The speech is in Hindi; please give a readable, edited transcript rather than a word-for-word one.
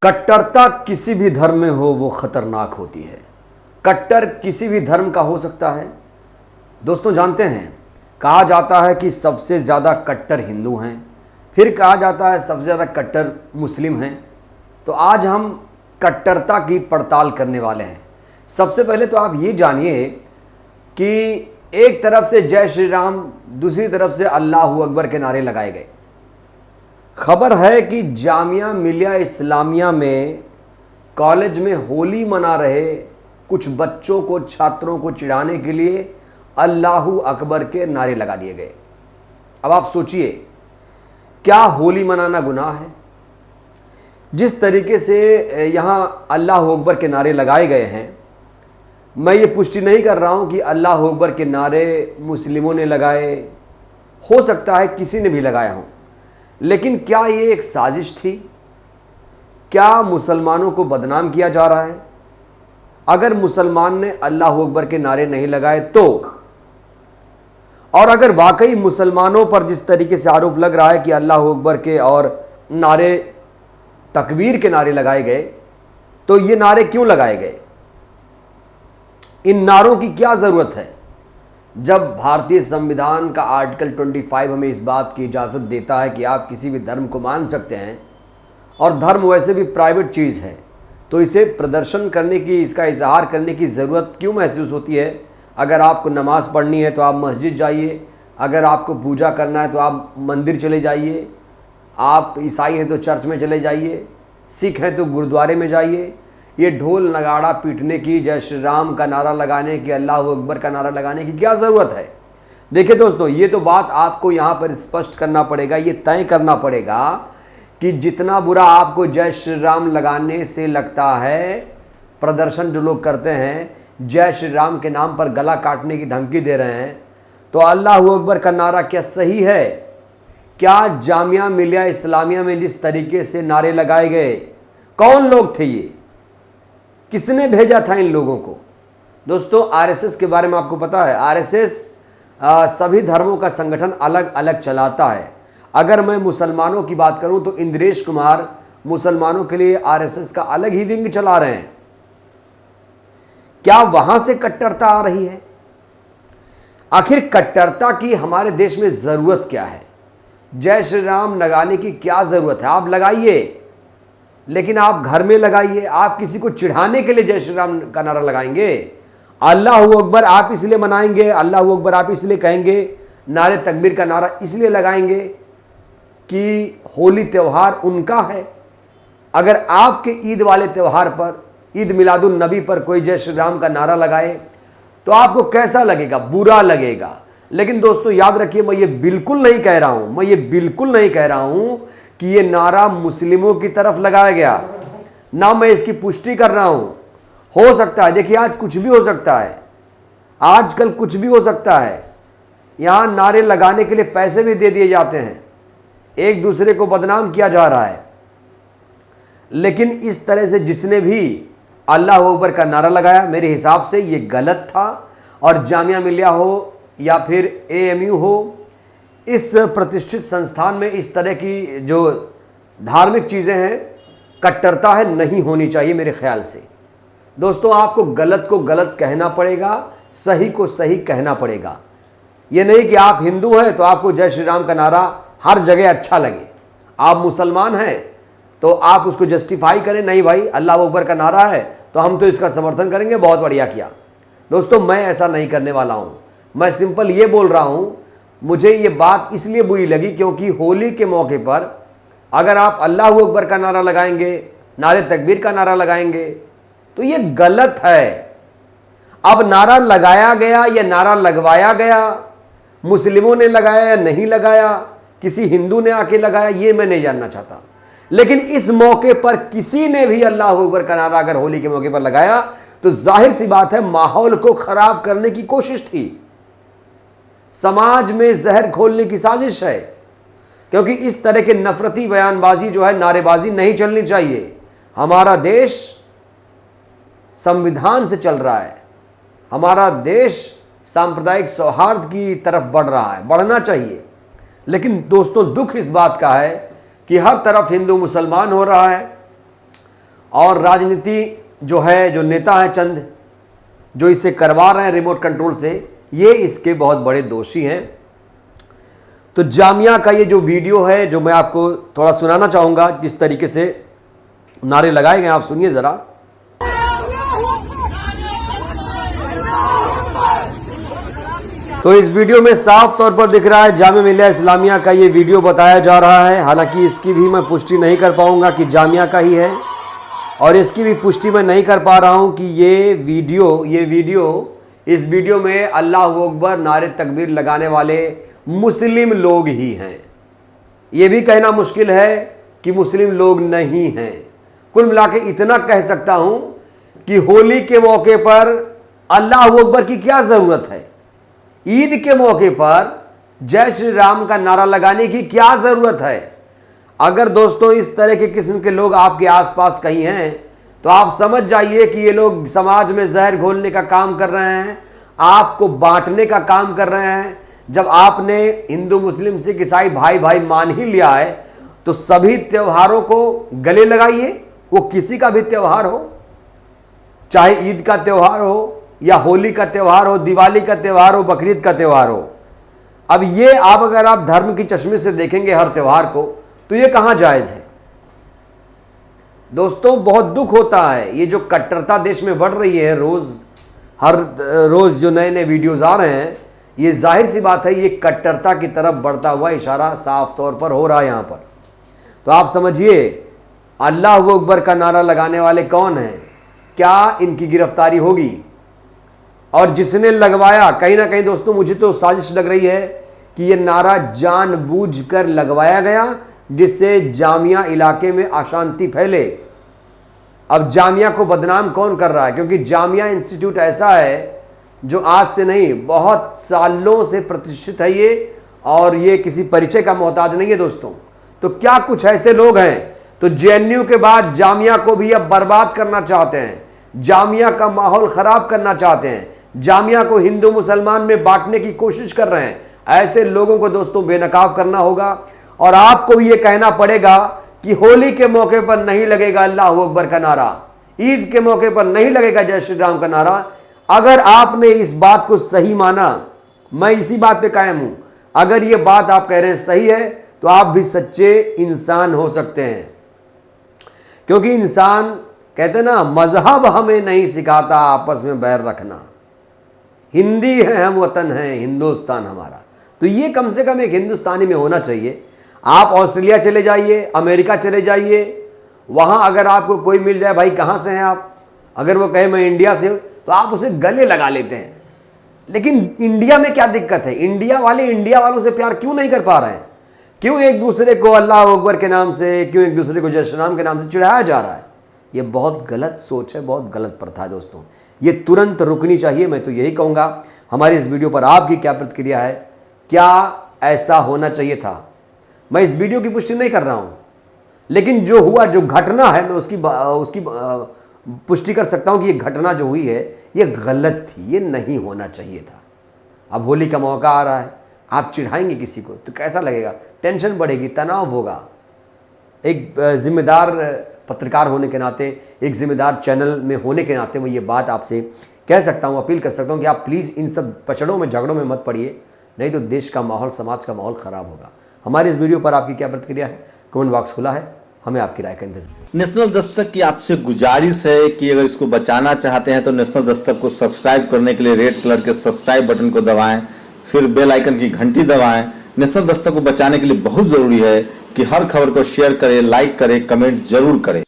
कट्टरता किसी भी धर्म में हो वो खतरनाक होती है। कट्टर किसी भी धर्म का हो सकता है। दोस्तों जानते हैं, कहा जाता है कि सबसे ज़्यादा कट्टर हिंदू हैं, फिर कहा जाता है सबसे ज़्यादा कट्टर मुस्लिम हैं। तो आज हम कट्टरता की पड़ताल करने वाले हैं। सबसे पहले तो आप ये जानिए कि एक तरफ से जय श्री राम, दूसरी तरफ से अल्लाह अकबर के नारे लगाए गए। खबर है कि जामिया मिलिया इस्लामिया में कॉलेज में होली मना रहे कुछ बच्चों को, छात्रों को चिढ़ाने के लिए अल्लाह अकबर के नारे लगा दिए गए। अब आप सोचिए, क्या होली मनाना गुनाह है? जिस तरीके से यहाँ अल्लाह अकबर के नारे लगाए गए हैं, मैं ये पुष्टि नहीं कर रहा हूँ कि अल्लाह अकबर के नारे मुस्लिमों ने लगाए, हो सकता है किसी ने भी लगाया हो, लेकिन क्या ये एक साजिश थी? क्या मुसलमानों को बदनाम किया जा रहा है? अगर मुसलमान ने अल्लाह अकबर के नारे नहीं लगाए तो, और अगर वाकई मुसलमानों पर जिस तरीके से आरोप लग रहा है कि अल्लाह अकबर के और नारे, तकबीर के नारे लगाए गए, तो ये नारे क्यों लगाए गए? इन नारों की क्या ज़रूरत है? जब भारतीय संविधान का आर्टिकल 25 हमें इस बात की इजाज़त देता है कि आप किसी भी धर्म को मान सकते हैं, और धर्म वैसे भी प्राइवेट चीज़ है, तो इसे प्रदर्शन करने की, इसका इजहार करने की ज़रूरत क्यों महसूस होती है? अगर आपको नमाज़ पढ़नी है तो आप मस्जिद जाइए, अगर आपको पूजा करना है तो आप मंदिर चले जाइए, आप ईसाई हैं तो चर्च में चले जाइए, सिख हैं तो गुरुद्वारे में जाइए। ये ढोल नगाड़ा पीटने की, जय श्री राम का नारा लगाने की, अल्लाह अकबर का नारा लगाने की क्या ज़रूरत है? देखिए दोस्तों, ये तो बात आपको यहाँ पर स्पष्ट करना पड़ेगा, ये तय करना पड़ेगा कि जितना बुरा आपको जय श्री राम लगाने से लगता है, प्रदर्शन जो लोग करते हैं, जय श्री राम के नाम पर गला काटने की धमकी दे रहे हैं, तो अल्लाह अकबर का नारा क्या सही है? क्या जामिया मिलिया इस्लामिया में जिस तरीके से नारे लगाए गए, कौन लोग थे ये? किसने भेजा था इन लोगों को? दोस्तों, आरएसएस के बारे में आपको पता है, आरएसएस सभी धर्मों का संगठन अलग अलग चलाता है। अगर मैं मुसलमानों की बात करूं तो इंद्रेश कुमार मुसलमानों के लिए आरएसएस का अलग ही विंग चला रहे हैं। क्या वहां से कट्टरता आ रही है? आखिर कट्टरता की हमारे देश में जरूरत क्या है? जय श्री राम लगाने की क्या जरूरत है? आप लगाइए, लेकिन आप घर में लगाइए। आप किसी को चिढ़ाने के लिए जय श्री राम का नारा लगाएंगे? अल्लाह अकबर आप इसलिए मनाएंगे, अल्लाह अकबर आप इसलिए कहेंगे, नारे तकबीर का नारा इसलिए लगाएंगे कि होली त्यौहार उनका है। अगर आपके ईद वाले त्यौहार पर, ईद मिलादुन नबी पर कोई जय श्री राम का नारा लगाए तो आपको कैसा लगेगा? बुरा लगेगा। लेकिन दोस्तों याद रखिए, मैं ये बिल्कुल नहीं कह रहा हूं कि ये नारा मुस्लिमों की तरफ लगाया गया, ना मैं इसकी पुष्टि कर रहा हूं। हो सकता है, देखिए आज कुछ भी हो सकता है, आजकल कुछ भी हो सकता है। यहां नारे लगाने के लिए पैसे भी दे दिए जाते हैं, एक दूसरे को बदनाम किया जा रहा है। लेकिन इस तरह से जिसने भी अल्लाह अकबर का नारा लगाया, मेरे हिसाब से ये गलत था। और जामिया मिलिया हो या फिर एएमयू हो, इस प्रतिष्ठित संस्थान में इस तरह की जो धार्मिक चीज़ें हैं, कट्टरता है, नहीं होनी चाहिए मेरे ख्याल से। दोस्तों, आपको गलत को गलत कहना पड़ेगा, सही को सही कहना पड़ेगा। ये नहीं कि आप हिंदू हैं तो आपको जय श्री राम का नारा हर जगह अच्छा लगे, आप मुसलमान हैं तो आप उसको जस्टिफाई करें, नहीं भाई अल्लाह अकबर का नारा है तो हम तो इसका समर्थन करेंगे, बहुत बढ़िया किया। दोस्तों, मैं ऐसा नहीं करने वाला हूँ। मैं सिंपल ये बोल रहा हूँ, मुझे ये बात इसलिए बुरी लगी क्योंकि होली के मौके पर अगर आप अल्लाह अकबर का नारा लगाएंगे, नारे तकबीर का नारा लगाएंगे, तो ये गलत है। अब नारा लगाया गया या नारा लगवाया गया, मुस्लिमों ने लगाया या नहीं लगाया, किसी हिंदू ने आके लगाया, ये मैं नहीं जानना चाहता। लेकिन इस मौके पर किसी ने भी अल्लाह अकबर का नारा अगर होली के मौके पर लगाया तो जाहिर सी बात है माहौल को खराब करने की कोशिश थी, समाज में जहर घोलने की साजिश है। क्योंकि इस तरह के नफरती बयानबाजी जो है, नारेबाजी नहीं चलनी चाहिए। हमारा देश संविधान से चल रहा है, हमारा देश सांप्रदायिक सौहार्द की तरफ बढ़ रहा है, बढ़ना चाहिए। लेकिन दोस्तों, दुख इस बात का है कि हर तरफ हिंदू मुसलमान हो रहा है, और राजनीति जो है, जो नेता हैं चंद, जो इसे करवा रहे हैं रिमोट कंट्रोल से, ये इसके बहुत बड़े दोषी हैं। तो जामिया का ये जो वीडियो है, जो मैं आपको थोड़ा सुनाना चाहूँगा, जिस तरीके से नारे लगाए गए, आप सुनिए ज़रा। तो इस वीडियो में साफ तौर पर दिख रहा है जामिया मिलिया इस्लामिया का ये वीडियो बताया जा रहा है। हालांकि इसकी भी मैं पुष्टि नहीं कर पाऊंगा कि जामिया का ही है, और इसकी भी पुष्टि मैं नहीं कर पा रहा हूं कि ये वीडियो इस वीडियो में अल्लाह अकबर नारे तकबीर लगाने वाले मुस्लिम लोग ही हैं। ये भी कहना मुश्किल है कि मुस्लिम लोग नहीं हैं। कुल मिला के इतना कह सकता हूं कि होली के मौके पर अल्लाह अकबर की क्या ज़रूरत है, ईद के मौके पर जय श्री राम का नारा लगाने की क्या ज़रूरत है। अगर दोस्तों इस तरह के किस्म के लोग आपके आसपास कहीं हैं, तो आप समझ जाइए कि ये लोग समाज में जहर घोलने का काम कर रहे हैं, आपको बांटने का काम कर रहे हैं। जब आपने हिंदू मुस्लिम सिख ईसाई भाई भाई मान ही लिया है, तो सभी त्योहारों को गले लगाइए, वो किसी का भी त्यौहार हो, चाहे ईद का त्यौहार हो या होली का त्यौहार हो, दिवाली का त्यौहार हो, बकरीद का त्यौहार हो। अब ये अगर आप धर्म की चश्मे से देखेंगे हर त्यौहार को, तो ये कहां जायज है। दोस्तों बहुत दुख होता है, ये जो कट्टरता देश में बढ़ रही है, हर रोज जो नए नए वीडियोज आ रहे हैं, ये जाहिर सी बात है ये कट्टरता की तरफ बढ़ता हुआ इशारा साफ तौर पर हो रहा है यहाँ पर। तो आप समझिए अल्लाह अकबर का नारा लगाने वाले कौन हैं, क्या इनकी गिरफ्तारी होगी। और जिसने लगवाया, कहीं ना कहीं दोस्तों मुझे तो साजिश लग रही है कि ये नारा जानबूझकर लगवाया गया, जिससे जामिया इलाके में अशांति फैले। अब जामिया को बदनाम कौन कर रहा है, क्योंकि जामिया इंस्टीट्यूट ऐसा है जो आज से नहीं बहुत सालों से प्रतिष्ठित है ये, और ये किसी परिचय का मोहताज नहीं है दोस्तों। तो क्या कुछ ऐसे लोग हैं तो जेएनयू के बाद जामिया को भी अब बर्बाद करना चाहते हैं, जामिया का माहौल खराब करना चाहते हैं, जामिया को हिंदू मुसलमान में बांटने की कोशिश कर रहे हैं। ऐसे लोगों को दोस्तों बेनकाब करना होगा, और आपको भी ये कहना पड़ेगा कि होली के मौके पर नहीं लगेगा अल्लाह अकबर का नारा, ईद के मौके पर नहीं लगेगा जय श्री राम का नारा। अगर आपने इस बात को सही माना, मैं इसी बात पे कायम हूं, अगर ये बात आप कह रहे हैं सही है, तो आप भी सच्चे इंसान हो सकते हैं। क्योंकि इंसान कहते हैं ना, मजहब हमें नहीं सिखाता आपस में बैर रखना, हिंदी है हम वतन है हिंदुस्तान हमारा। तो ये कम से कम एक हिंदुस्तानी में होना चाहिए। आप ऑस्ट्रेलिया चले जाइए, अमेरिका चले जाइए, वहां अगर आपको कोई मिल जाए, भाई कहां से हैं आप, अगर वो कहे मैं इंडिया से हूं, तो आप उसे गले लगा लेते हैं। लेकिन इंडिया में क्या दिक्कत है, इंडिया वाले इंडिया वालों से प्यार क्यों नहीं कर पा रहे हैं, क्यों एक दूसरे को अल्लाह अकबर के नाम से, क्यों एक दूसरे को जय श्री राम के नाम से चिढ़ाया जा रहा है। ये बहुत गलत सोच है, बहुत गलत प्रथा है दोस्तों, ये तुरंत रुकनी चाहिए। मैं तो यही कहूँगा। हमारी इस वीडियो पर आपकी क्या प्रतिक्रिया है, क्या ऐसा होना चाहिए था। मैं इस वीडियो की पुष्टि नहीं कर रहा हूँ, लेकिन जो हुआ, जो घटना है, मैं उसकी पुष्टि कर सकता हूँ कि ये घटना जो हुई है ये गलत थी, ये नहीं होना चाहिए था। अब होली का मौका आ रहा है, आप चिढ़ाएंगे किसी को तो कैसा लगेगा, टेंशन बढ़ेगी, तनाव होगा। एक जिम्मेदार पत्रकार होने के नाते, एक जिम्मेदार चैनल में होने के नाते मैं ये बात आपसे कह सकता हूँ, अपील कर सकता हूँ कि आप प्लीज़ इन सब पचड़ों में, झगड़ों में मत पड़िए, नहीं तो देश का माहौल, समाज का माहौल ख़राब होगा। हमारे इस वीडियो पर आपकी क्या प्रतिक्रिया है, कमेंट बॉक्स खुला है, हमें आपकी राय का इंतजार। नेशनल दस्तक की आपसे गुजारिश है कि अगर इसको बचाना चाहते हैं तो नेशनल दस्तक को सब्सक्राइब करने के लिए रेड कलर के सब्सक्राइब बटन को दबाएं, फिर बेल आइकन की घंटी दबाएं। नेशनल दस्तक को बचाने के लिए बहुत जरूरी है कि हर खबर को शेयर करें, लाइक करें, कमेंट जरूर करें।